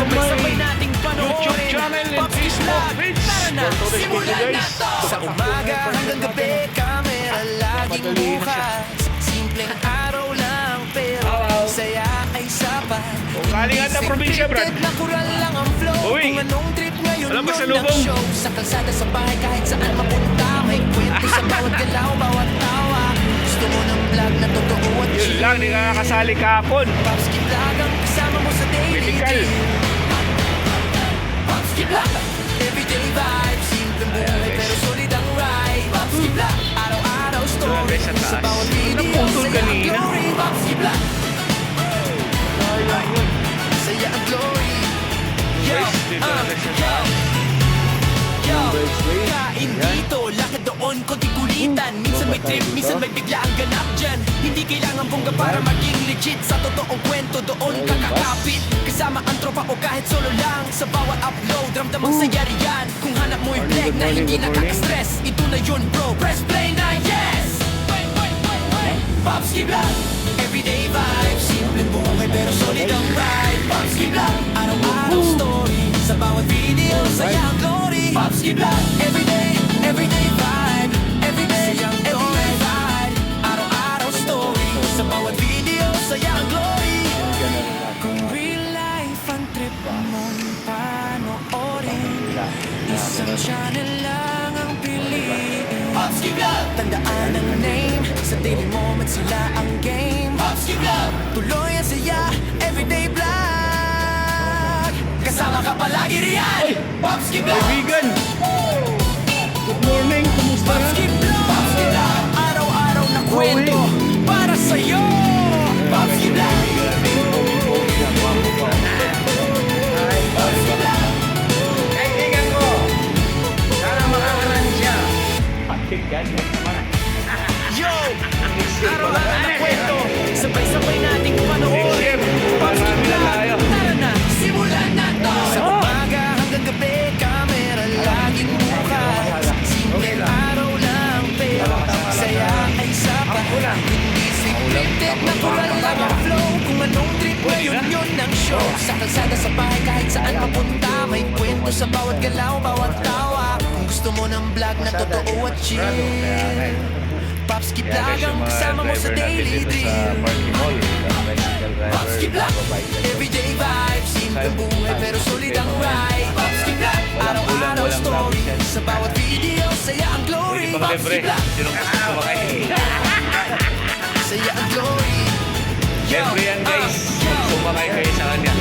Sabay-sabay nating panoorin YouTube channel and Pops Kids Facebook Vlog. page. Tara na, Ganito rin simulan dito, na guys. to. Sa umaga hanggang gabi, kamera laging Madali na siya. bukas. Simpleng araw lang, pero saya ay sapat. O, galing ata probinsya, Brad. Scripted na kural lang ang flow. Uy. Kung anong trip ngayon Alam ba sa yun ang lubong? show. Sa kalsada, sa bahay, kahit saan mapunta. May kwento sa bawat galaw, bawat tawa. Gusto mo ng vlog na totoo at Yun chill. lang, di ka nakasali kahapon. Pops Kids Vlog ang kasama mo sa daily Mythical. drill. Pops Kids Vlog, everyday vibes. Simpleng buhay pero solid ang ride. Pops Kids Vlog, araw-araw story. Grabe sa taas. bawat video, Naputol saya ang kanina. glory. Pops Kids Vlog, saya ang glory. Yo, Guys, dito na siya sa yo, kain dito, lakad doon, konti kulitan. Minsan may trip, minsan may bigla ang ganap dyan. Hindi kailangan bongga para maging legit. Sa totoong kwento doon kakakapit. Kasama ang tropa o kahit solo lang. Sa bawat upload, ramdamang saya riyan. Kung hanap mo yung flag na hindi nakaka-stress, ito na yun bro, press play na yes. Pops Kids Vlog, everyday vibes. Simpleng buhay pero solid ang ride. Pops Kids Vlog, araw-araw story. Sa bawat video, saya ang glory. Pops Kids Vlog, everyday vibe. Everyday vibe. Araw-araw story. Sa bawat video, saya ang glory. Kung real life ang trip mong panoorin, isang channel lang ang piliin. Pops Kids Vlog, tandaan ang name. Sa daily moment sila ang game. Pops Kids Vlog, tuloy ang saya. Everyday vlog. Kasama ka palagi riyan. Pops Kids Vlog, kaibigan. Good morning, kumusta Pops na? Kids Vlog, Pops Kids Vlog. Araw-araw na kwento para sa'yo. Pops Kids Vlog, Pops Kids Vlog. Kaibigan ko, sana makakanan siya. Yo! Araw-araw na kwento, sabay-sabay nating panoorin. Pops Kids Vlog, tara na, simulan na to. Sa umaga hanggang gabi, kamera laging bukas. Simpleng araw lang, pero saya ay sapat. Hindi scripted na kural lang ang flow. Kung anong trip ngayon yun ang show. Sa kalsada, sa bahay, kahit saan mapunta. May kwento sa bawat galaw, bawat tawa. Kung gusto mo ng vlog na totoo at chill, Pops Kids Vlog ang kasama mo sa daily drill. Pops Kids Vlog, everyday vibes. Simpleng buhay pero solid ang ride. Pops Kids Vlog, araw-araw story. Sa bawat video, saya ang glory. Pops Libre. Kids Vlog, Sinong gusto sumakay? saya ang glory. Libre yan guys. Sumakay kayo sa kanya.